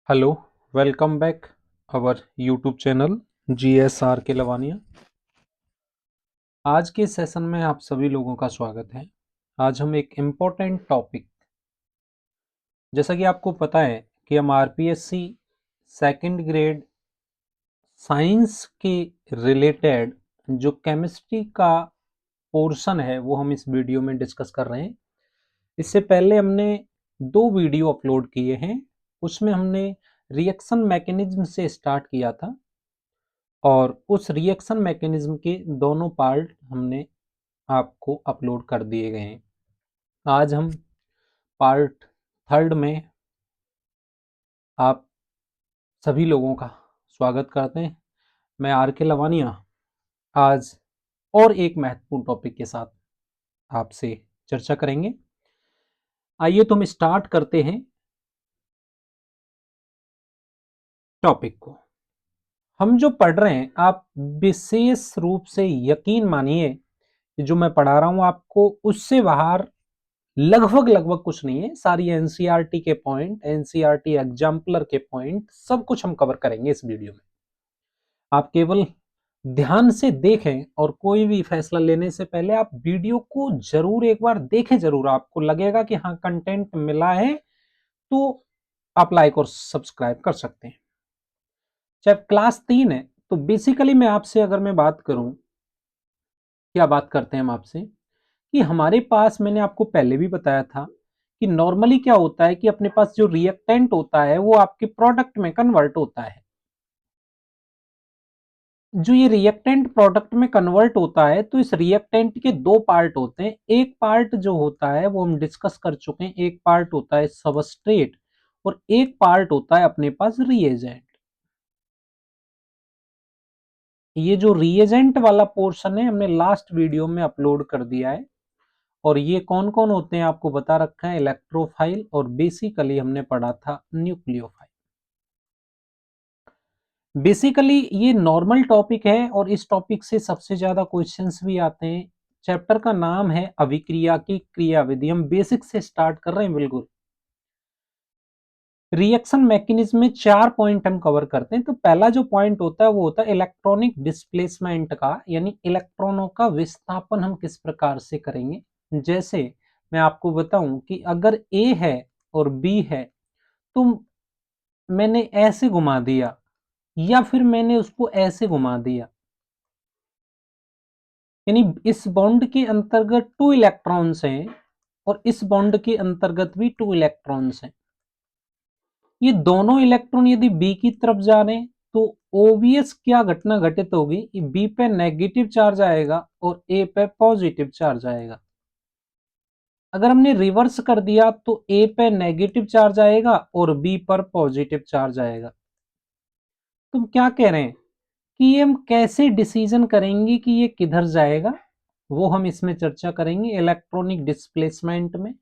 Hello, welcome back our YouTube channel GSR के लवानिया। आज के सेशन में आप सभी लोगों का स्वागत है। आज हम एक इम्पोर्टेंट टॉपिक, जैसा कि आपको पता है कि हम RPSC सेकंड ग्रेड साइंस के रिलेटेड जो केमिस्ट्री का पोर्शन है वो हम इस वीडियो में डिस्कस कर रहे हैं। इससे पहले हमने 2 वीडियो अपलोड किए हैं। उसमें हमने रिएक्शन मैकेनिज्म से स्टार्ट किया था और उस रिएक्शन मैकेनिज्म के दोनों पार्ट हमने आपको अपलोड कर दिए गए हैं। आज हम पार्ट थर्ड में आप सभी लोगों का स्वागत करते हैं। मैं RK लवानिया आज और एक महत्वपूर्ण टॉपिक के साथ आपसे चर्चा करेंगे। आइए तो हम स्टार्ट करते हैं टॉपिक को। हम जो पढ़ रहे हैं, आप विशेष रूप से यकीन मानिए कि जो मैं पढ़ा रहा हूं आपको उससे बाहर लगभग लगभग कुछ नहीं है। सारी एनसीईआरटी के पॉइंट, एनसीईआरटी एग्जाम्पलर के पॉइंट, सब कुछ हम कवर करेंगे इस वीडियो में। आप केवल ध्यान से देखें और कोई भी फैसला लेने से पहले आप वीडियो को जरूर एक बार देखें। जरूर आपको लगेगा कि हाँ कंटेंट मिला है तो आप लाइक और सब्सक्राइब कर सकते हैं। चाहे क्लास 3 है तो बेसिकली मैं आपसे अगर मैं बात करूं, क्या बात करते हैं हम आपसे कि हमारे पास, मैंने आपको पहले भी बताया था कि नॉर्मली क्या होता है कि अपने पास जो रिएक्टेंट होता है वो आपके प्रोडक्ट में कन्वर्ट होता है। जो ये रिएक्टेंट प्रोडक्ट में कन्वर्ट होता है तो इस रिएक्टेंट के 2 पार्ट होते हैं। एक पार्ट जो होता है वो हम डिस्कस कर चुके हैं, एक पार्ट होता है सबस्ट्रेट और एक पार्ट होता है अपने पास रिएजेंट। ये जो रिएजेंट वाला पोर्शन है हमने लास्ट वीडियो में अपलोड कर दिया है और ये कौन कौन होते हैं आपको बता रखा है, इलेक्ट्रोफाइल और बेसिकली हमने पढ़ा था न्यूक्लियोफाइल। बेसिकली ये नॉर्मल टॉपिक है और इस टॉपिक से सबसे ज्यादा क्वेश्चंस भी आते हैं। चैप्टर का नाम है अभिक्रिया की क्रियाविधि। हम बेसिक से स्टार्ट कर रहे हैं। बिल्कुल रिएक्शन मैकेनिज्म में 4 पॉइंट हम कवर करते हैं। तो पहला जो पॉइंट होता है वो होता है इलेक्ट्रॉनिक डिस्प्लेसमेंट का, यानी इलेक्ट्रॉनों का विस्थापन हम किस प्रकार से करेंगे। जैसे मैं आपको बताऊं कि अगर ए है और बी है तो मैंने ऐसे घुमा दिया या फिर मैंने उसको ऐसे घुमा दिया, यानी इस बॉन्ड के अंतर्गत 2 इलेक्ट्रॉन्स हैं और इस बॉन्ड के अंतर्गत भी 2 इलेक्ट्रॉन्स हैं। ये दोनों इलेक्ट्रॉन यदि बी की तरफ जा रहे हैं तो ओबियस क्या घटना घटित होगी, बी पे नेगेटिव चार्ज आएगा और ए पे पॉजिटिव चार्ज आएगा। अगर हमने रिवर्स कर दिया तो ए पे नेगेटिव चार्ज आएगा और बी पर पॉजिटिव चार्ज आएगा। तुम क्या कह रहे हैं कि ये हम कैसे डिसीजन करेंगे कि ये किधर जाएगा, वो हम इसमें चर्चा करेंगे इलेक्ट्रॉनिक डिस्प्लेसमेंट में।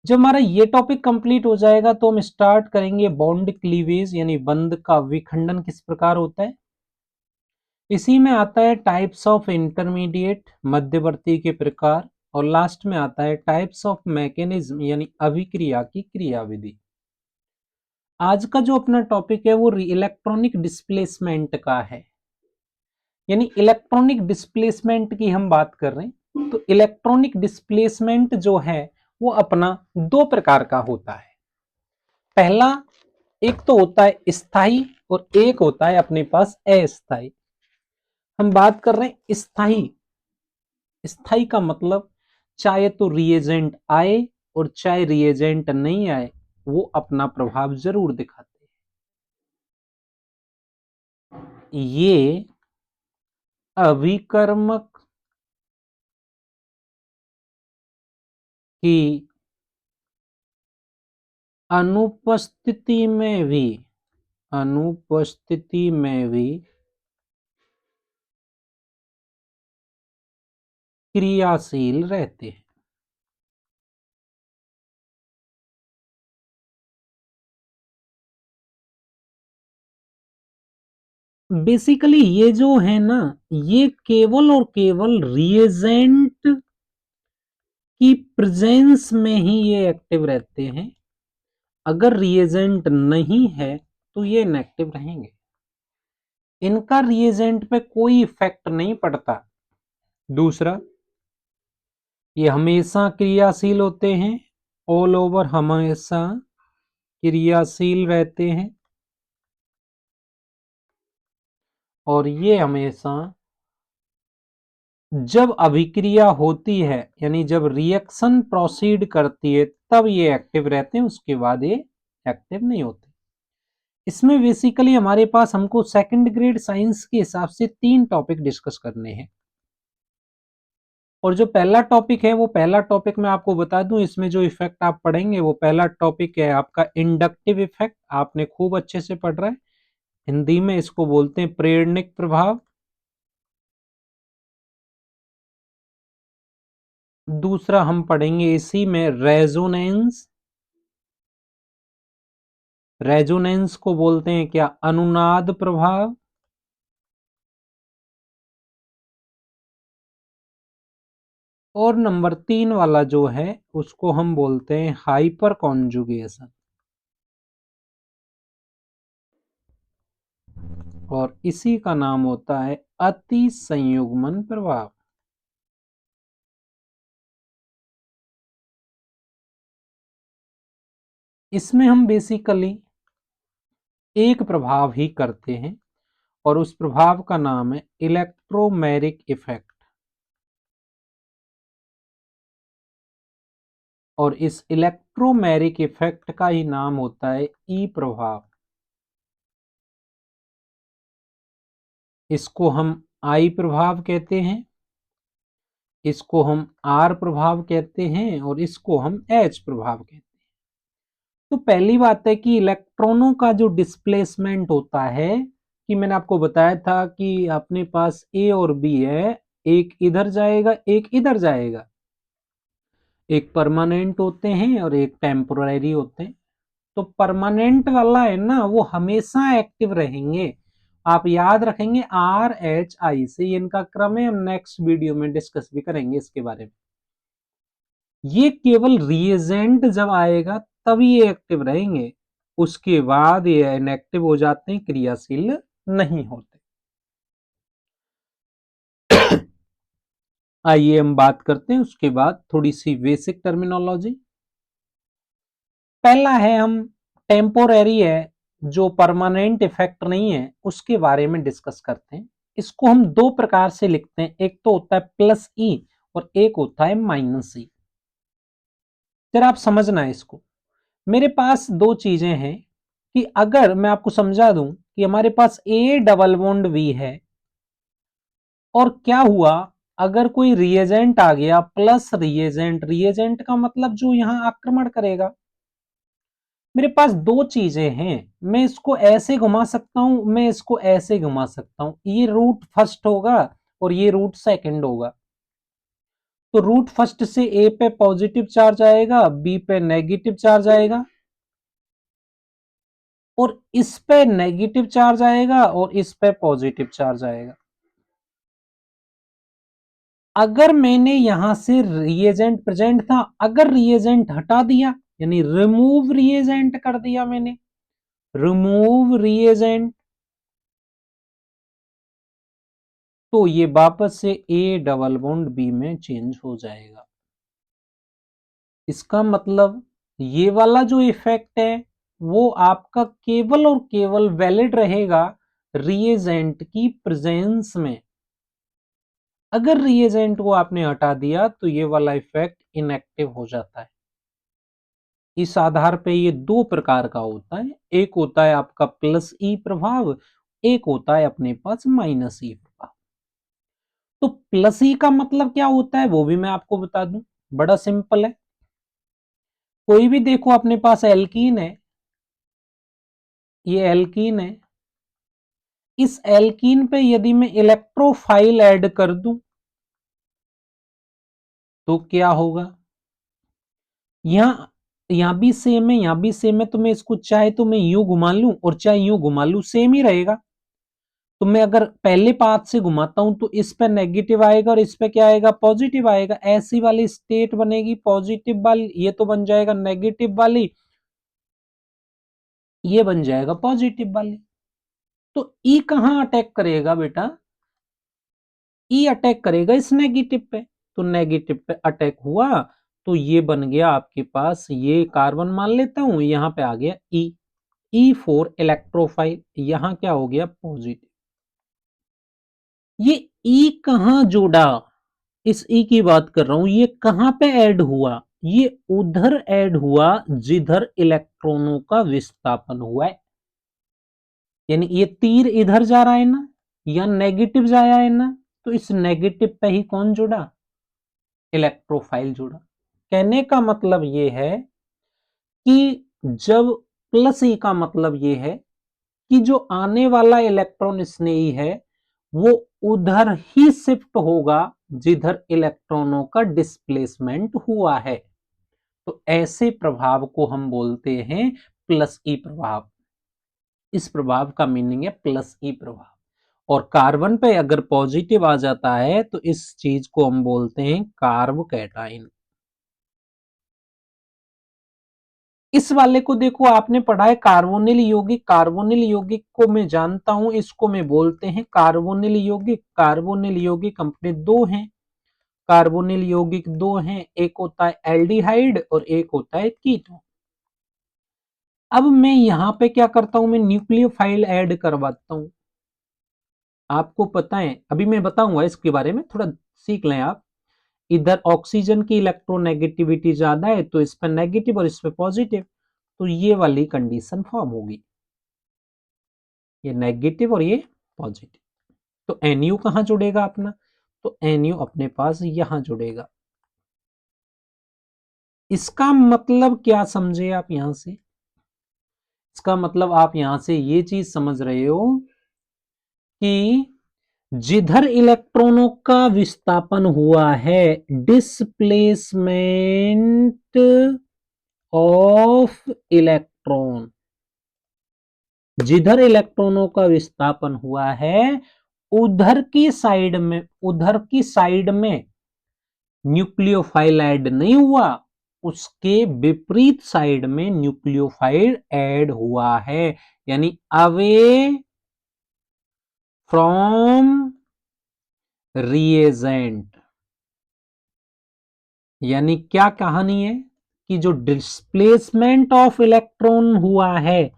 जब हमारा ये टॉपिक कंप्लीट हो जाएगा तो हम स्टार्ट करेंगे बॉन्ड क्लीवेज, यानी बंध का विखंडन किस प्रकार होता है। इसी में आता है टाइप्स ऑफ इंटरमीडिएट, मध्यवर्ती के प्रकार, और लास्ट में आता है टाइप्स ऑफ मैकेनिज्म यानी अभिक्रिया की क्रियाविधि। आज का जो अपना टॉपिक है वो इलेक्ट्रॉनिक डिस्प्लेसमेंट का है, यानी इलेक्ट्रॉनिक डिस्प्लेसमेंट की हम बात कर रहे हैं। तो इलेक्ट्रॉनिक डिस्प्लेसमेंट जो है वो अपना 2 प्रकार का होता है। पहला, एक तो होता है स्थाई और एक होता है अपने पास अस्थाई। हम बात कर रहे हैं स्थाई। स्थाई का मतलब चाहे तो रिएजेंट आए और चाहे रिएजेंट नहीं आए, वो अपना प्रभाव जरूर दिखाते हैं। ये अभिकर्मक की अनुपस्थिति में भी, अनुपस्थिति में भी क्रियाशील रहते हैं। बेसिकली ये जो है ना, ये केवल और केवल रिएजेंट की प्रेजेंस में ही ये एक्टिव रहते हैं। अगर रिएजेंट नहीं है तो ये इनएक्टिव रहेंगे, इनका रिएजेंट पे कोई इफेक्ट नहीं पड़ता। दूसरा, ये हमेशा क्रियाशील होते हैं, ऑल ओवर हमेशा क्रियाशील रहते हैं, और ये हमेशा जब अभिक्रिया होती है यानी जब रिएक्शन प्रोसीड करती है तब ये एक्टिव रहते हैं, उसके बाद ये एक्टिव नहीं होते। इसमें बेसिकली हमारे पास हमको सेकंड ग्रेड साइंस के हिसाब से 3 टॉपिक डिस्कस करने हैं। और जो पहला टॉपिक है वो पहला टॉपिक मैं आपको बता दूं, इसमें जो इफेक्ट आप पढ़ेंगे वो पहला टॉपिक है आपका इंडक्टिव इफेक्ट। आपने खूब अच्छे से पढ़ रहा है, हिंदी में इसको बोलते हैं प्रेरणिक प्रभाव। दूसरा हम पढ़ेंगे इसी में रेजोनेंस, रेजोनेंस को बोलते हैं क्या, अनुनाद प्रभाव। और नंबर 3 वाला जो है उसको हम बोलते हैं हाइपर कॉन्जुगेशन, और इसी का नाम होता है अति संयुग्मन प्रभाव। इसमें हम बेसिकली एक प्रभाव ही करते हैं और उस प्रभाव का नाम है इलेक्ट्रोमेरिक इफेक्ट, और इस इलेक्ट्रोमेरिक इफेक्ट का ही नाम होता है ई प्रभाव। इसको हम आई प्रभाव कहते हैं, इसको हम आर प्रभाव कहते हैं, और इसको हम एच प्रभाव कहते हैं। तो पहली बात है कि इलेक्ट्रॉनों का जो डिस्प्लेसमेंट होता है, कि मैंने आपको बताया था कि अपने पास ए और बी है, एक इधर जाएगा एक इधर जाएगा, एक परमानेंट होते हैं और एक टेम्पोररी होते हैं। तो परमानेंट वाला है ना वो हमेशा एक्टिव रहेंगे, आप याद रखेंगे आर एच आई से, इनका क्रम है, हम नेक्स्ट वीडियो में डिस्कस भी करेंगे इसके बारे में। ये केवल रिएजेंट जब आएगा तभी ये एक्टिव रहेंगे, उसके बाद ये इनएक्टिव हो जाते हैं, क्रियाशील नहीं होते। आइए हम बात करते हैं उसके बाद थोड़ी सी बेसिक टर्मिनोलॉजी। पहला है हम टेम्पोररी है, जो परमानेंट इफेक्ट नहीं है उसके बारे में डिस्कस करते हैं। इसको हम दो प्रकार से लिखते हैं, एक तो होता है प्लस ई और एक होता है माइनस ई। जरा आप समझना है इसको, मेरे पास दो चीजें हैं कि अगर मैं आपको समझा दूं कि हमारे पास ए डबल बॉन्ड वी है, और क्या हुआ अगर कोई रिएजेंट आ गया प्लस रिएजेंट, रिएजेंट का मतलब जो यहां आक्रमण करेगा। मेरे पास दो चीजें हैं, मैं इसको ऐसे घुमा सकता हूं, मैं इसको ऐसे घुमा सकता हूं, ये रूट फर्स्ट होगा और ये रूट सेकंड होगा। तो रूट फर्स्ट से ए पे पॉजिटिव चार्ज आएगा, बी पे नेगेटिव चार्ज आएगा, और इस पे नेगेटिव चार्ज आएगा और इस पे पॉजिटिव चार्ज आएगा। अगर मैंने यहां से रिएजेंट प्रेजेंट था, अगर रिएजेंट हटा दिया यानी रिमूव रिएजेंट कर दिया मैंने, रिमूव रिएजेंट, तो ये वापस से ए डबल बॉन्ड बी में चेंज हो जाएगा। इसका मतलब ये वाला जो इफेक्ट है वो आपका केवल और केवल वैलिड रहेगा रिएजेंट की प्रेजेंस में। अगर रिएजेंट को आपने हटा दिया तो ये वाला इफेक्ट इनएक्टिव हो जाता है। इस आधार पे ये दो प्रकार का होता है, एक होता है आपका प्लस ई प्रभाव, एक होता है अपने पास माइनस ई प्रभाव। तो प्लस ई का मतलब क्या होता है वो भी मैं आपको बता दूं, बड़ा सिंपल है। कोई भी देखो अपने पास एल्कीन है, ये एल्कीन है, इस एल्कीन पे यदि मैं इलेक्ट्रोफाइल ऐड कर दूं तो क्या होगा, यहां भी सेम है यहां भी सेम है, तो मैं इसको चाहे तो मैं यूं घुमा लूं और चाहे यूं घुमा लूं सेम ही रहेगा। तो मैं अगर पहले पाथ से घुमाता हूं तो इस पे नेगेटिव आएगा और इस पे क्या आएगा, पॉजिटिव आएगा, ऐसी वाली स्टेट बनेगी पॉजिटिव वाली, ये तो बन जाएगा नेगेटिव वाली, ये बन जाएगा पॉजिटिव वाली। तो ई कहां अटैक करेगा बेटा, ई अटैक करेगा इस नेगेटिव पे। तो नेगेटिव पे अटैक हुआ तो ये बन गया आपके पास, ये कार्बन मान लेता हूं, यहां पे आ गया ई। ई फॉर इलेक्ट्रोफाइल, यहां क्या हो गया पॉजिटिव। ये ई कहां जुड़ा, इस ई की बात कर रहा हूं, ये कहां पे ऐड हुआ, ये उधर ऐड हुआ जिधर इलेक्ट्रॉनों का विस्थापन हुआ है। यानी ये तीर इधर जा रहा है ना, या नेगेटिव जाया है ना, तो इस नेगेटिव पे ही कौन जुड़ा, इलेक्ट्रोफाइल जुड़ा। कहने का मतलब ये है कि जब प्लस ई का मतलब ये है कि जो आने वाला इलेक्ट्रॉन स्नेही है वो उधर ही शिफ्ट होगा जिधर इलेक्ट्रॉनों का डिस्प्लेसमेंट हुआ है। तो ऐसे प्रभाव को हम बोलते हैं प्लस ई प्रभाव। इस प्रभाव का मीनिंग है प्लस ई प्रभाव। और कार्बन पे अगर पॉजिटिव आ जाता है तो इस चीज को हम बोलते हैं कार्बोकैटायन। इस वाले को देखो, आपने पढ़ा है कार्बोनिल यौगिक। कार्बोनिल यौगिक को मैं जानता हूं, इसको मैं बोलते हैं कार्बोनिल यौगिक। कार्बोनिल यौगिक अपने दो हैं, कार्बोनिल यौगिक दो हैं, एक होता है एल्डिहाइड और एक होता है कीटोन। अब मैं यहां पे क्या करता हूं, मैं न्यूक्लियोफाइल ऐड करवाता हूं। आपको पता है, अभी मैं बताऊंगा इसके बारे में, थोड़ा सीख लें आप। इधर ऑक्सीजन की इलेक्ट्रोनेगेटिविटी ज्यादा है तो इस पर नेगेटिव और इस पर पॉजिटिव, तो ये वाली कंडीशन फॉर्म होगी, ये नेगेटिव और ये पॉजिटिव। तो एनयू कहां जुड़ेगा अपना, तो एनयू अपने पास यहां जुड़ेगा। इसका मतलब क्या समझे आप यहां से, इसका मतलब आप यहां से ये चीज समझ रहे हो कि जिधर इलेक्ट्रॉनों का विस्थापन हुआ है, डिस्प्लेसमेंट ऑफ इलेक्ट्रॉन, जिधर इलेक्ट्रॉनों का विस्थापन हुआ है उधर की साइड में, उधर की साइड में न्यूक्लियोफाइल ऐड नहीं हुआ, उसके विपरीत साइड में न्यूक्लियोफाइल ऐड हुआ है। यानी अवे फ्रॉम रिएजेंट। यानी क्या कहानी है कि जो डिस्प्लेसमेंट ऑफ इलेक्ट्रॉन हुआ है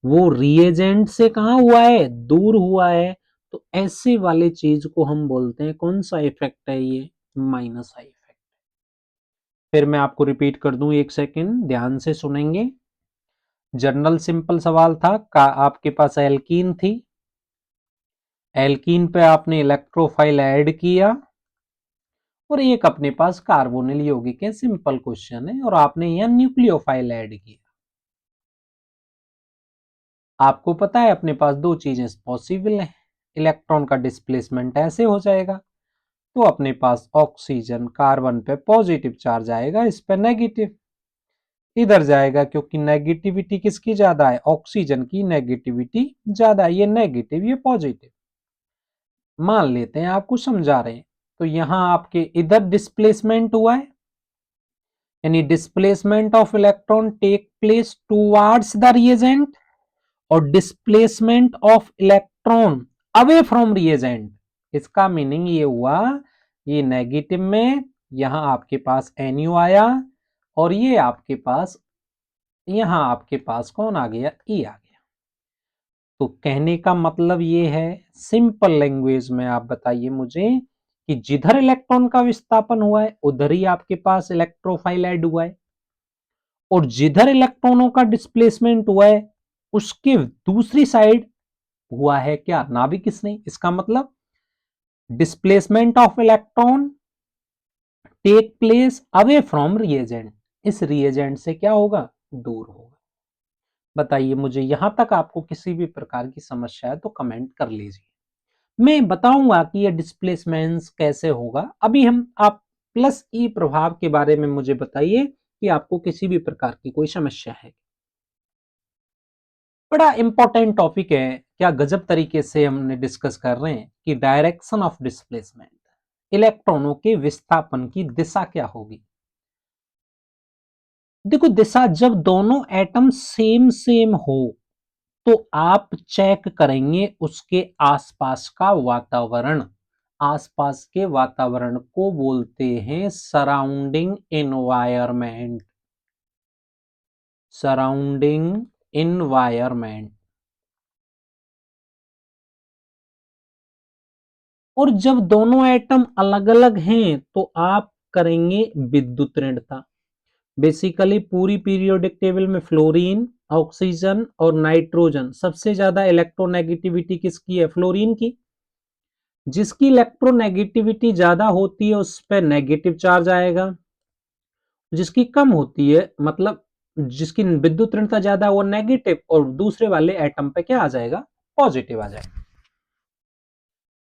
वो रिएजेंट से कहां हुआ है, दूर हुआ है। तो ऐसे वाले चीज को हम बोलते हैं, कौन सा इफेक्ट है ये, माइनस आई इफेक्ट। फिर मैं आपको रिपीट कर दूं, एक सेकेंड ध्यान से सुनेंगे। जनरल सिंपल सवाल था का, आपके पास एल्कीन थी, एल्कीन पे आपने इलेक्ट्रोफाइल ऐड किया और एक अपने पास कार्बोनिल यौगिक है, सिंपल क्वेश्चन है, और आपने यहां न्यूक्लियोफाइल ऐड किया। आपको पता है अपने पास दो चीजें पॉसिबल है, इलेक्ट्रॉन का डिस्प्लेसमेंट ऐसे हो जाएगा तो अपने पास ऑक्सीजन कार्बन पे पॉजिटिव चार्ज आएगा, इस पे नेगेटिव इधर जाएगा, क्योंकि नेगेटिविटी किसकी ज्यादा है, ऑक्सीजन की नेगेटिविटी ज्यादा है। ये नेगेटिव ये पॉजिटिव मान लेते हैं, आपको समझा रहे हैं। तो यहां आपके इधर डिस्प्लेसमेंट हुआ है, यानी displacement of electron take place towards the reagent, और displacement of electron away from reagent. इसका मीनिंग ये हुआ, ये नेगेटिव में यहां आपके पास एनयू आया और ये आपके पास, यहां आपके पास कौन आ गया, ई आ गया। तो कहने का मतलब ये है, सिंपल लैंग्वेज में आप बताइए मुझे कि जिधर इलेक्ट्रॉन का विस्थापन हुआ है उधर ही आपके पास इलेक्ट्रोफाइल ऐड हुआ है, और जिधर इलेक्ट्रॉनों का डिस्प्लेसमेंट हुआ है उसके दूसरी साइड हुआ है क्या, नाभिक स्नेही। इसका मतलब displacement of electron take place away from reagent, इस रिएजेंट से क्या होगा, दूर होगा। बताइए मुझे, यहां तक आपको किसी भी प्रकार की समस्या है तो कमेंट कर लीजिए, मैं बताऊंगा कि ये डिस्प्लेसमेंट कैसे होगा। अभी हम आप प्लस ई प्रभाव के बारे में मुझे बताइए कि आपको किसी भी प्रकार की कोई समस्या है। बड़ा इंपॉर्टेंट टॉपिक है, क्या गजब तरीके से हमने डिस्कस कर रहे हैं कि डायरेक्शन ऑफ डिस्प्लेसमेंट, इलेक्ट्रॉनों के विस्थापन की दिशा क्या होगी। देखो दिशा, जब दोनों एटम सेम सेम हो तो आप चेक करेंगे उसके आसपास का वातावरण। आसपास के वातावरण को बोलते हैं सराउंडिंग एनवायरमेंट। Surrounding environment. और जब दोनों एटम अलग अलग हैं तो आप करेंगे विद्युत ऋणता। बेसिकली पूरी पीरियोडिक टेबल में फ्लोरीन, ऑक्सीजन और नाइट्रोजन, सबसे ज्यादा इलेक्ट्रोनेगेटिविटी किसकी है? फ्लोरीन की। जिसकी इलेक्ट्रोनेगेटिविटी ज्यादा होती है उस पर नेगेटिव चार्ज आएगा, जिसकी कम होती है मतलब जिसकी विद्युत ऋणता ज्यादा वो नेगेटिव, और दूसरे वाले एटम पे क्या आ जाएगा? पॉजिटिव आ जाएगा।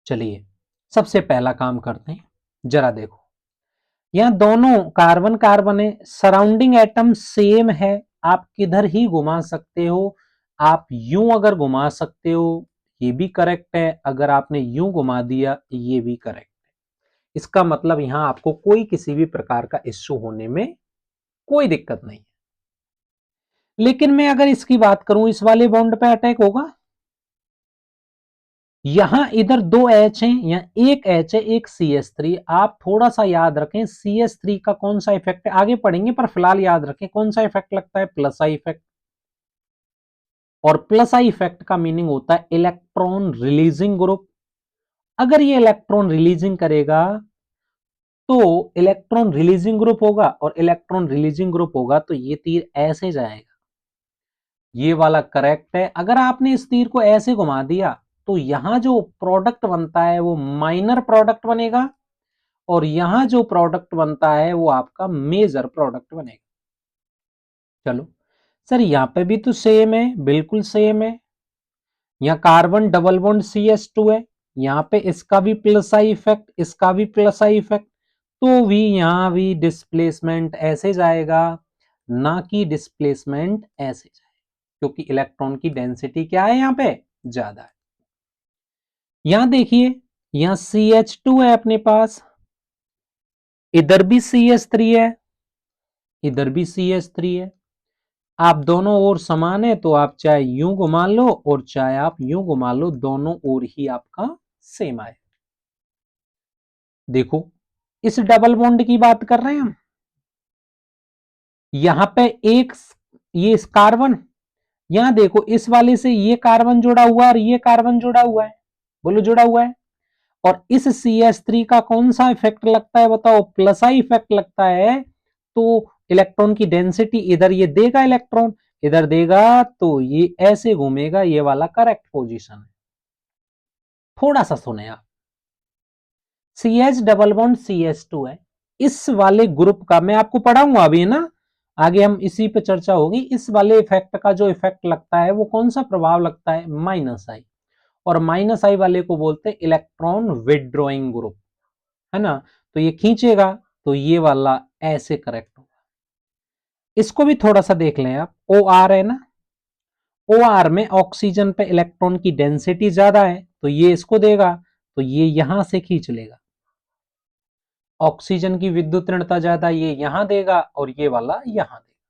चलिए सबसे पहला काम करते हैं, जरा देखो यहां दोनों कार्बन कार्बन है, सराउंडिंग एटम सेम है, आप किधर ही घुमा सकते हो। आप यूं अगर घुमा सकते हो ये भी करेक्ट है, अगर आपने यूं घुमा दिया ये भी करेक्ट है। इसका मतलब यहां आपको कोई किसी भी प्रकार का इश्यू होने में कोई दिक्कत नहीं। लेकिन मैं अगर इसकी बात करूं, इस वाले बॉन्ड पे अटैक होगा। यहां इधर दो एच हैं, यहां एक एच है, एक CH3। आप थोड़ा सा याद रखें CH3 का कौन सा इफेक्ट है, आगे पढ़ेंगे पर फिलहाल याद रखें कौन सा इफेक्ट लगता है? Plus I effect. और प्लस आई इफेक्ट का मीनिंग होता है इलेक्ट्रॉन रिलीजिंग ग्रुप। अगर ये इलेक्ट्रॉन रिलीजिंग करेगा तो इलेक्ट्रॉन रिलीजिंग ग्रुप होगा, और इलेक्ट्रॉन रिलीजिंग ग्रुप होगा तो ये तीर ऐसे जाएगा। ये वाला करेक्ट है। अगर आपने इस तीर को ऐसे घुमा दिया तो यहां जो प्रोडक्ट बनता है वो माइनर प्रोडक्ट बनेगा, और यहां जो प्रोडक्ट बनता है वो आपका मेजर प्रोडक्ट बनेगा। चलो सर यहां पे भी तो सेम है, बिल्कुल सेम है। यहाँ कार्बन डबल बॉन्ड CH2 है, यहाँ पे इसका भी प्लस आई इफेक्ट, इसका भी प्लस आई इफेक्ट, तो भी यहाँ भी डिस्प्लेसमेंट ऐसे जाएगा, ना कि डिस्प्लेसमेंट ऐसे जाएगा, क्योंकि इलेक्ट्रॉन की डेंसिटी क्या है यहाँ पे? ज्यादा है। यहां देखिए यहां CH2 है अपने पास, इधर भी CH3 है, इधर भी CH3 है। आप दोनों ओर समान है तो आप चाहे यूं घुमा लो और चाहे आप यूं घुमा लो, दोनों ओर ही आपका सेम आए। देखो इस डबल बॉन्ड की बात कर रहे हैं हम, यहां पे एक ये कार्बन, यहां देखो इस वाले से ये कार्बन जुड़ा हुआ है और ये कार्बन जुड़ा हुआ है, बोलो जुड़ा हुआ है। और इस CH3 का कौन सा इफेक्ट लगता है बताओ? प्लस आई इफेक्ट लगता है। तो इलेक्ट्रॉन की डेंसिटी इधर ये देगा, इलेक्ट्रॉन इधर देगा तो ये ऐसे घूमेगा, ये वाला करेक्ट पोजीशन है। थोड़ा सा सुने आप, CH डबल बॉन्ड CH2 है, इस वाले ग्रुप का मैं आपको पढ़ाऊंगा अभी ना, आगे हम इसी पे चर्चा होगी। इस वाले इफेक्ट का जो इफेक्ट लगता है वो कौन सा प्रभाव लगता है? माइनस आई। और माइनस आई वाले को बोलते हैं इलेक्ट्रॉन विड्रॉइंग ग्रुप, है ना। तो ये खींचेगा तो ये वाला ऐसे करेक्ट होगा। इसको भी थोड़ा सा देख लें आप, OR है ना, OR में ऑक्सीजन पे इलेक्ट्रॉन की डेंसिटी ज्यादा है तो ये इसको देगा, तो ये यहां से खींच लेगा। ऑक्सीजन की विद्युत ऋणता ज्यादा, ये यहां देगा और ये वाला यहां देगा।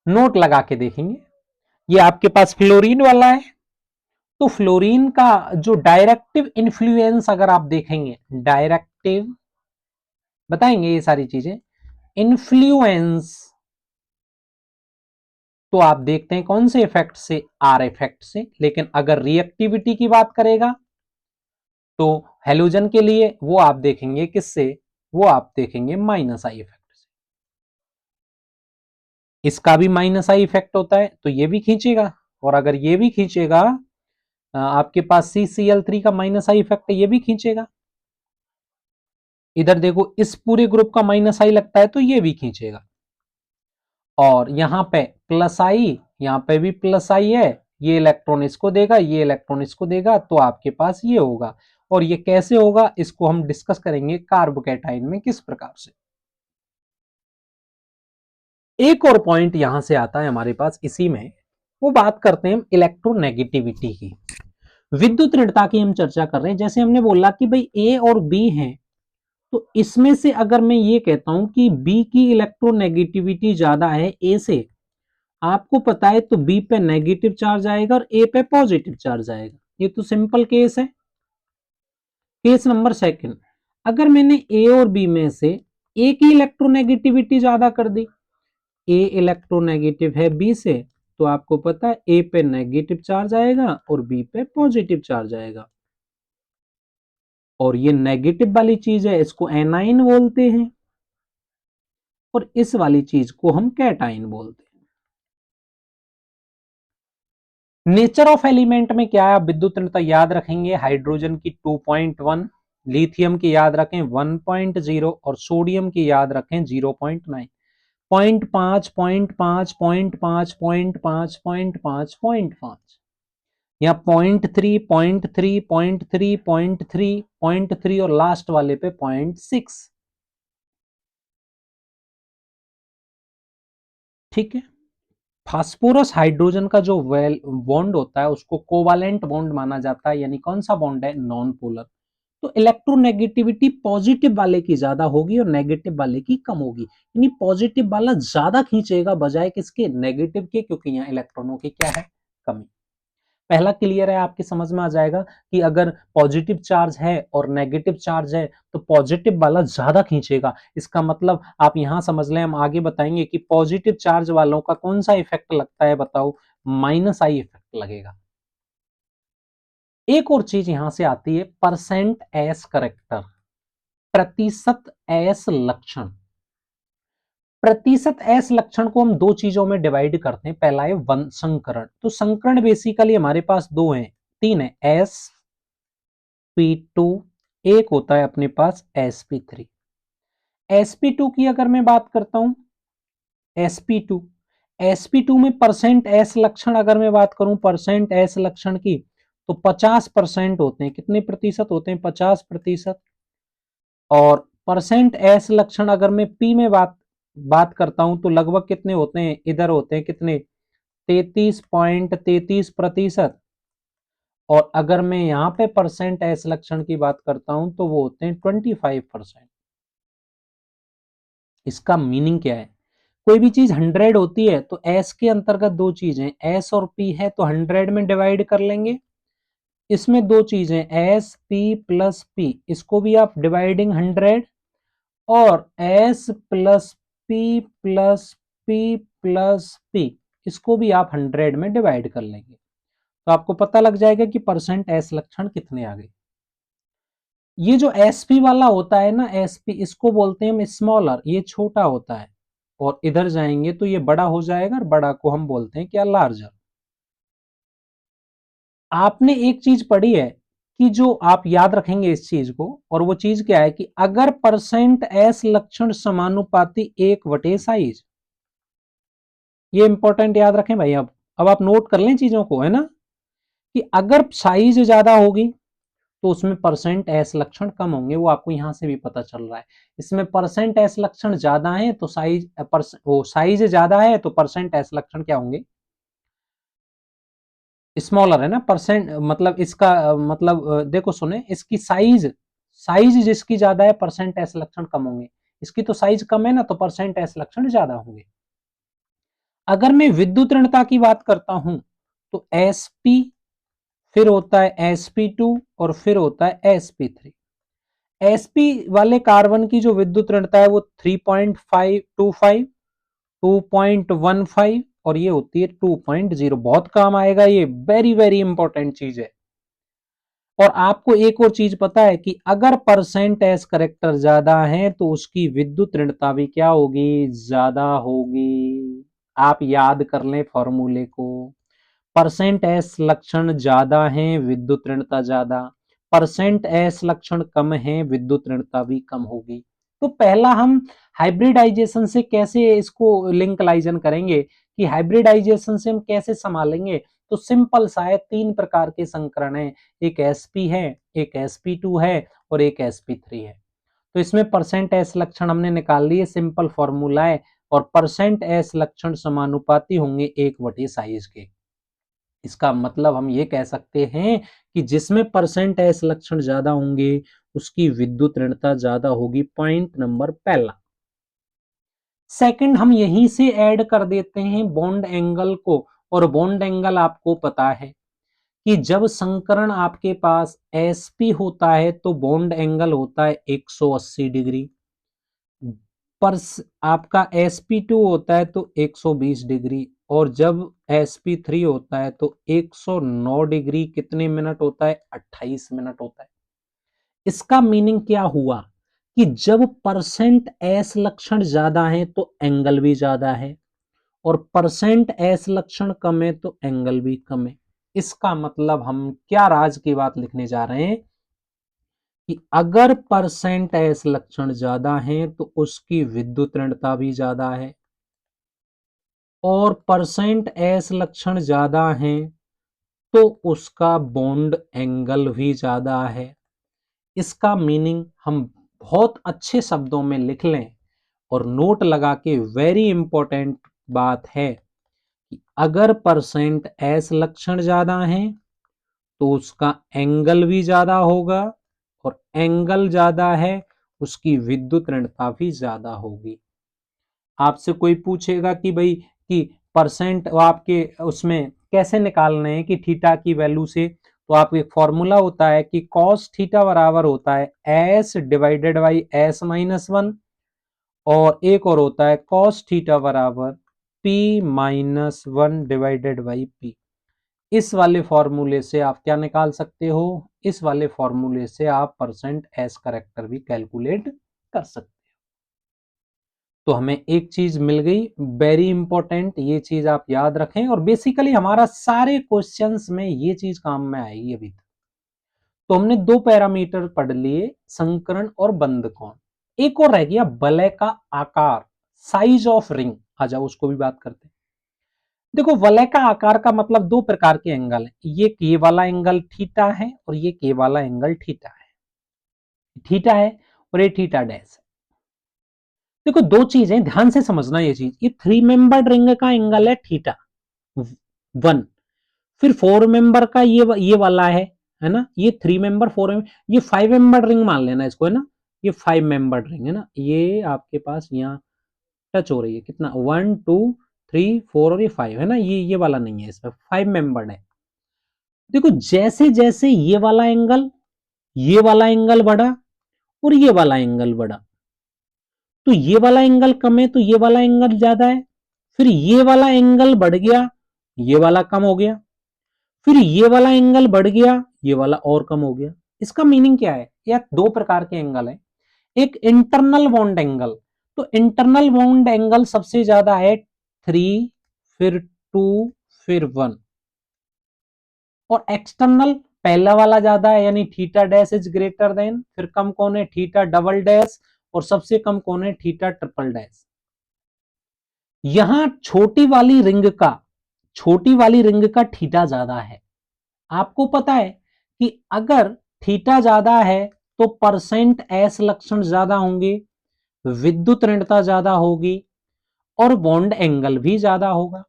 नोट लगा के देखेंगे। ये आपके पास फ्लोरीन वाला है, तो फ्लोरीन का जो डायरेक्टिव इन्फ्लुएंस अगर आप देखेंगे, डायरेक्टिव बताएंगे ये सारी चीजें, इन्फ्लुएंस, तो आप देखते हैं कौन से इफेक्ट से? आर इफेक्ट से। लेकिन अगर रिएक्टिविटी की बात करेगा तो हेलोजन के लिए वो आप देखेंगे किससे? वो आप देखेंगे माइनस आई इफेक्ट से। इसका भी माइनस आई इफेक्ट होता है तो ये भी खींचेगा, और अगर ये भी खींचेगा, आपके पास CCl3 का माइनस आई इफेक्ट है, ये भी खींचेगा। इधर देखो इस पूरे ग्रुप का माइनस आई लगता है तो ये भी खींचेगा। और यहां पे प्लस आई, यहां पे भी प्लस आई है, ये इलेक्ट्रॉन इसको देगा, ये इलेक्ट्रॉन इसको देगा, तो आपके पास ये होगा। और ये कैसे होगा इसको हम डिस्कस करेंगे कार्बोकैटायन में किस प्रकार से। एक और पॉइंट यहां से आता है हमारे पास इसी में, वो बात करते हैं इलेक्ट्रोनेगेटिविटी की। विद्युत ऋणता की हम चर्चा कर रहे हैं। जैसे हमने बोला कि भाई ए और बी है, तो इसमें से अगर मैं ये कहता हूं कि बी की इलेक्ट्रोनेगेटिविटी ज्यादा है ए से, आपको पता है तो बी पे नेगेटिव चार्ज आएगा और ए पे पॉजिटिव चार्ज आएगा। ये तो सिंपल केस है। केस नंबर सेकंड, अगर मैंने ए और बी में से ए की इलेक्ट्रोनेगेटिविटी ज्यादा कर दी, ए इलेक्ट्रोनेगेटिव है बी से, तो आपको पता है ए पे नेगेटिव चार्ज आएगा और बी पे पॉजिटिव चार्ज आएगा। और ये नेगेटिव वाली चीज है, इसको एनाइन बोलते हैं, और इस वाली चीज को हम कैटाइन बोलते हैं। नेचर ऑफ एलिमेंट में क्या है, आप विद्युत ऋणता याद रखेंगे, हाइड्रोजन की 2.1, लिथियम की याद रखें 1.0 और सोडियम की याद रखें 0.9। 0.5 0.5 0.5 0.5 0.5 0.5 या 0.3 0.3 0.3 0.3 0.3 और लास्ट वाले पे 0.6। ठीक है। फास्फोरस हाइड्रोजन का जो बॉन्ड होता है उसको कोवालेंट बॉन्ड माना जाता है, यानी कौन सा बॉन्ड है, नॉन पोलर। तो इलेक्ट्रोनेगेटिविटी पॉजिटिव वाले की ज्यादा होगी और नेगेटिव वाले की कम होगी, यानी पॉजिटिव वाला ज्यादा खींचेगा बजाय किसके, नेगेटिव के, क्योंकि यहाँ इलेक्ट्रॉनों की क्या है, कमी। पहला क्लियर है, आपके समझ में आ जाएगा कि अगर पॉजिटिव चार्ज है और नेगेटिव चार्ज है तो पॉजिटिव वाला ज्यादा खींचेगा। इसका मतलब आप यहां समझ लें, हम आगे बताएंगे कि पॉजिटिव चार्ज वालों का कौन सा इफेक्ट लगता है, बताओ, माइनस आई इफेक्ट लगेगा। एक और चीज यहां से आती है, परसेंट एस करेक्टर, प्रतिशत एस लक्षण। प्रतिशत एस लक्षण को हम दो चीजों में डिवाइड करते हैं, पहला है वन संकरण। तो संकरण बेसिकली हमारे पास दो हैं, तीन है, एस Sp2, एक होता है अपने पास Sp3। Sp2 की अगर मैं बात करता हूं, Sp2, Sp2 में परसेंट एस लक्षण अगर मैं बात करूं, परसेंट एस लक्षण की, तो 50% होते हैं। कितने प्रतिशत होते हैं, 50%। और परसेंट एस लक्षण अगर मैं पी में बात करता हूं तो लगभग कितने होते हैं, इधर होते हैं कितने, 33.33%। और अगर मैं यहां पे परसेंट एस लक्षण की बात करता हूं तो वो होते हैं 25%। इसका मीनिंग क्या है, कोई भी चीज 100 होती है तो एस के अंतर्गत दो चीजें, एस और पी है तो 100 में डिवाइड कर लेंगे। इसमें दो चीजें, एस पी प्लस पी, इसको भी आप डिवाइडिंग 100, और S plus P plus P plus P, इसको भी आप 100 में डिवाइड कर लेंगे, तो आपको पता लग जाएगा कि परसेंट एस लक्षण कितने आ गए। ये जो एसपी वाला होता है ना, एसपी, इसको बोलते हैं हम स्मॉलर, ये छोटा होता है, और इधर जाएंगे तो ये बड़ा हो जाएगा, और बड़ा को हम बोलते हैं क्या, लार्जर। आपने एक चीज पढ़ी है कि जो आप याद रखेंगे इस चीज को, और वो चीज क्या है कि अगर परसेंट एस लक्षण समानुपाती 1/साइज, ये इंपॉर्टेंट याद रखें भाई। अब आप नोट कर लें चीजों को, है ना, कि अगर साइज ज्यादा होगी तो उसमें परसेंट एस लक्षण कम होंगे, वो आपको यहां से भी पता चल रहा है। इसमें परसेंट एस लक्षण ज्यादा है तो साइज ज्यादा है तो परसेंट एस लक्षण क्या होंगे, स्मॉलर, है ना। परसेंट मतलब इसका मतलब देखो सुने, इसकी साइज साइज जिसकी ज्यादा है परसेंट एस लक्षण कम होंगे, इसकी तो साइज कम है ना, तो परसेंट एस लक्षण ज्यादा होंगे। अगर मैं विद्युत ऋणता की बात करता हूं तो एसपी, फिर होता है sp2, और फिर होता है sp3। sp वाले कार्बन की जो विद्युत ऋणता है वो 3.525, 2.15, और ये होती है 2.0। बहुत काम आएगा ये, वेरी वेरी इंपॉर्टेंट चीज है। और आपको एक और चीज पता है कि अगर परसेंट एस करेक्टर ज्यादा है तो उसकी विद्युत ऋणता भी क्या होगी, ज्यादा होगी। आप याद कर लें फॉर्मूले को, परसेंट एस लक्षण ज्यादा है, विद्युत ऋणता ज्यादा, परसेंट एस लक्षण कम है, विद्युत ऋणता भी कम होगी। तो पहला हम हाइब्रिडाइजेशन से कैसे इसको लिंकलाइजन करेंगे, कि हाइब्रिडाइजेशन से हम कैसे संभालेंगे। तो सिंपल सा है, तीन प्रकार के संकरण है, एक sp है, एक sp2 है, और एक sp3 है। तो इसमें परसेंट एस लक्षण हमने निकाल लिए, सिंपल फॉर्मूला है, और परसेंट एस लक्षण समानुपाती होंगे 1/साइज के। इसका मतलब हम ये कह सकते हैं कि जिसमें परसेंट एस लक्षण ज्यादा होंगे उसकी विद्युत ऋणता ज्यादा होगी, पॉइंट नंबर पहला। सेकंड हम यहीं से ऐड कर देते हैं बॉन्ड एंगल को, और बॉन्ड एंगल आपको पता है कि जब संकरण आपके पास sp होता है तो बॉन्ड एंगल होता है 180 डिग्री, पर आपका sp2 होता है तो 120 डिग्री, और जब sp3 होता है तो 109 डिग्री कितने मिनट होता है, 28 मिनट होता है। इसका मीनिंग क्या हुआ कि जब परसेंट एस लक्षण ज्यादा है तो एंगल भी ज्यादा है, और परसेंट एस लक्षण कम है तो एंगल भी कम है। इसका मतलब हम क्या राज की बात लिखने जा रहे हैं कि अगर परसेंट एस लक्षण ज्यादा है तो उसकी विद्युत ऋणता भी ज्यादा है, और परसेंट एस लक्षण ज्यादा है तो उसका बॉन्ड एंगल भी ज्यादा है। इसका मीनिंग हम बहुत अच्छे शब्दों में लिख लें और नोट लगा के, वेरी इंपॉर्टेंट बात है कि अगर परसेंट एस लक्षण ज्यादा है तो उसका एंगल भी ज्यादा होगा, और एंगल ज्यादा है उसकी विद्युत ऋणता भी ज्यादा होगी। आपसे कोई पूछेगा कि भाई कि परसेंट आपके उसमें कैसे निकालने हैं कि थीटा की वैल्यू से, तो आप एक फॉर्मूला होता है कि कॉस थीटा बराबर होता है S divided by S minus one, और एक और होता है कॉस थीटा बराबर P minus one divided by P. इस वाले फॉर्मूले से आप क्या निकाल सकते हो, इस वाले फॉर्मूले से आप परसेंट एस करेक्टर भी कैलकुलेट कर सकते हो। तो हमें एक चीज मिल गई वेरी इंपॉर्टेंट, ये चीज आप याद रखें, और बेसिकली हमारा सारे क्वेश्चंस में ये चीज काम में आएगी अभी तक। तो हमने दो पैरामीटर पढ़ लिए, संकरण और बंद कोण। एक और रह गया वलय का आकार, साइज ऑफ रिंग। आ जाओ उसको भी बात करते हैं। देखो वलय का आकार का मतलब दो प्रकार के एंगल है, ये के वाला एंगल थीटा है और ये के वाला एंगल थीटा है, थीटा है और ये थीटा डैश है। देखो दो चीजें ध्यान से समझना, ये चीज, ये थ्री मेंबर्ड रिंग का एंगल है थीटा वन, फिर फोर मेंबर का ये वाला है ना, ये थ्री मेंबर फोर मेंबर, ये फाइव मेंबर रिंग मान लेना इसको, है ना, ये फाइव मेंबर रिंग है ना, ये आपके पास यहाँ टच हो रही है, कितना, वन टू थ्री फोर और ये फाइव है ना, ये वाला नहीं है, इसमें फाइव मेंबर्ड है। देखो जैसे जैसे ये वाला एंगल बढ़ा और ये वाला एंगल बढ़ा, तो ये वाला एंगल कम है तो ये वाला एंगल ज्यादा है, फिर ये वाला एंगल बढ़ गया, ये वाला कम हो गया, फिर ये वाला एंगल बढ़ गया, ये वाला और कम हो गया। इसका मीनिंग क्या है, या दो प्रकार के एंगल है, एक इंटरनल बॉन्ड एंगल, तो इंटरनल बॉन्ड एंगल सबसे ज्यादा है थ्री, फिर टू, फिर वन, और एक्सटर्नल पहला वाला ज्यादा है यानी theta dash is greater than, फिर कम कौन है, थीटा डबल डैश, और सबसे कम कौन है, थीटा ट्रिपल डैश। यहां छोटी वाली रिंग का थीटा ज्यादा है। आपको पता है कि अगर थीटा ज्यादा है तो परसेंट एस लक्षण ज्यादा होंगे, विद्युत ऋणता ज्यादा होगी, और बॉन्ड एंगल भी ज्यादा होगा।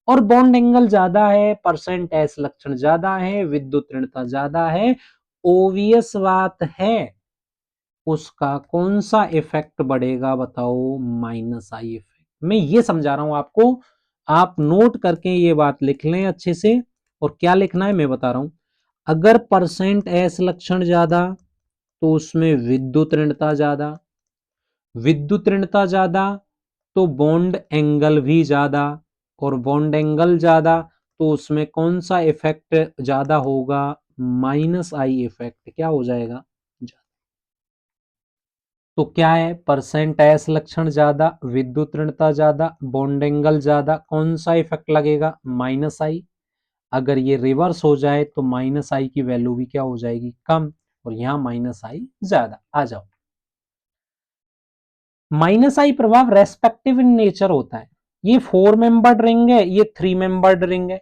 और बॉन्ड एंगल ज्यादा है, परसेंट एस लक्षण ज्यादा है, विद्युत ऋणता ज्यादा है, ओवियस बात है उसका कौन सा इफेक्ट बढ़ेगा, बताओ, माइनस आई इफेक्ट। मैं ये समझा रहा हूं आपको, आप नोट करके ये बात लिख लें अच्छे से। और क्या लिखना है मैं बता रहा हूं, अगर परसेंट एस लक्षण ज्यादा तो उसमें विद्युत ऋणता ज्यादा, विद्युत ऋणता ज्यादा तो बॉन्ड एंगल भी ज्यादा, और बॉन्ड एंगल ज्यादा तो उसमें कौन सा इफेक्ट ज्यादा होगा, माइनस आई इफेक्ट क्या हो जाएगा। तो क्या है, परसेंट एस लक्षण ज्यादा, विद्युत ऋणता ज्यादा, बॉन्ड एंगल ज्यादा, कौन सा इफेक्ट लगेगा, माइनस आई। अगर ये रिवर्स हो जाए तो माइनस आई की वैल्यू भी क्या हो जाएगी, कम, और यहां माइनस आई ज्यादा। आ जाओ, माइनस आई प्रभाव रेस्पेक्टिव इन नेचर होता है। ये फोर मेंबर्ड रिंग है, ये थ्री मेंबर्ड रिंग है,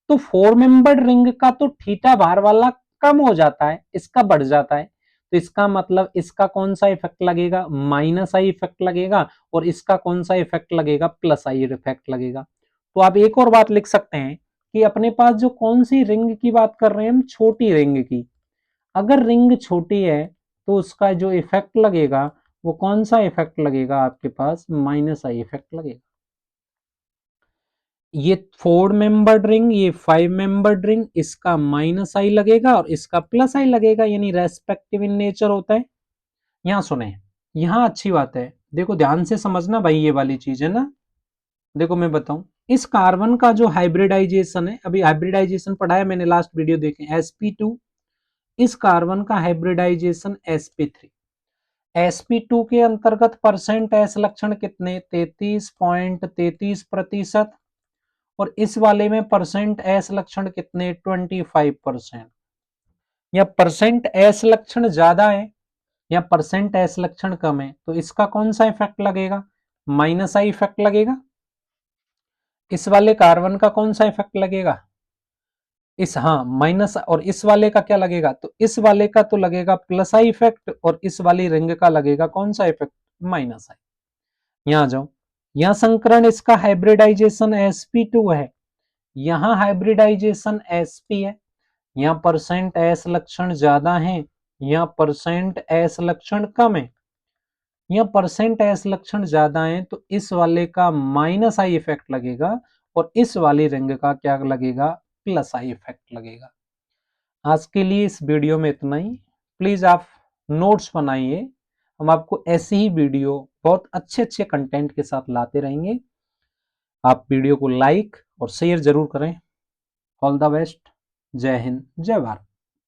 तो फोर मेंबर्ड रिंग का तो थीटा भार वाला कम हो जाता है, इसका बढ़ जाता है, तो इसका मतलब इसका कौन सा इफेक्ट लगेगा, माइनस आई इफेक्ट लगेगा, और इसका कौन सा इफेक्ट लगेगा, प्लस आई इफेक्ट लगेगा। तो आप एक और बात लिख सकते हैं कि अपने पास जो कौन सी रिंग की बात कर रहे हैं हम, छोटी रिंग की, अगर रिंग छोटी है तो उसका जो इफेक्ट लगेगा वो कौन सा इफेक्ट लगेगा आपके पास, माइनस आई इफेक्ट लगेगा। ये 4 मेंबर्ड रिंग, ये 5 मेंबर्ड रिंग, इसका माइनस आई लगेगा और इसका प्लस आई लगेगा, यानी रेस्पेक्टिव इन नेचर होता है। यहां सुने, यहां अच्छी बात है, देखो ध्यान से समझना भाई, ये वाली चीज है ना। देखो मैं बताऊं, इस कार्बन का जो हाइब्रिडाइजेशन है, अभी हाइब्रिडाइजेशन पढ़ाया मैंने लास्ट वीडियो देखे, sp2, इस कार्बन का हाइब्रिडाइजेशन sp3। sp2 के अंतर्गत परसेंट एस लक्षण कितने, 33.33%, और इस वाले में परसेंट एस लक्षण कितने, 25%। या परसेंट एस लक्षण ज्यादा है या परसेंट एस लक्षण कम है, तो इसका कौन सा इफेक्ट लगेगा, माइनस आई इफेक्ट लगेगा। इस वाले कार्बन का कौन सा इफेक्ट लगेगा, इस, हाँ माइनस, और इस वाले का क्या लगेगा, तो इस वाले का तो लगेगा प्लस आई इफेक्ट, और इस वाली रिंग का लगेगा कौन सा इफेक्ट, माइनस आई। यहां जाओ, यहां संकरण इसका हाइब्रिडाइजेशन sp2 है, यहां हाइब्रिडाइजेशन sp है, यहां परसेंट एस लक्षण ज्यादा है, यहां परसेंट एस लक्षण कम है। यहां परसेंट एस लक्षण ज्यादा है तो इस वाले का माइनस आई इफेक्ट लगेगा, और इस वाली रिंग का क्या लगेगा, प्लस आई इफेक्ट लगेगा। आज के लिए इस वीडियो में इतना ही। प्लीज आप नोट्स बनाइए, हम आपको ऐसी ही वीडियो बहुत अच्छे अच्छे कंटेंट के साथ लाते रहेंगे। आप वीडियो को लाइक और शेयर जरूर करें। All the best. जय हिंद, जय भारत।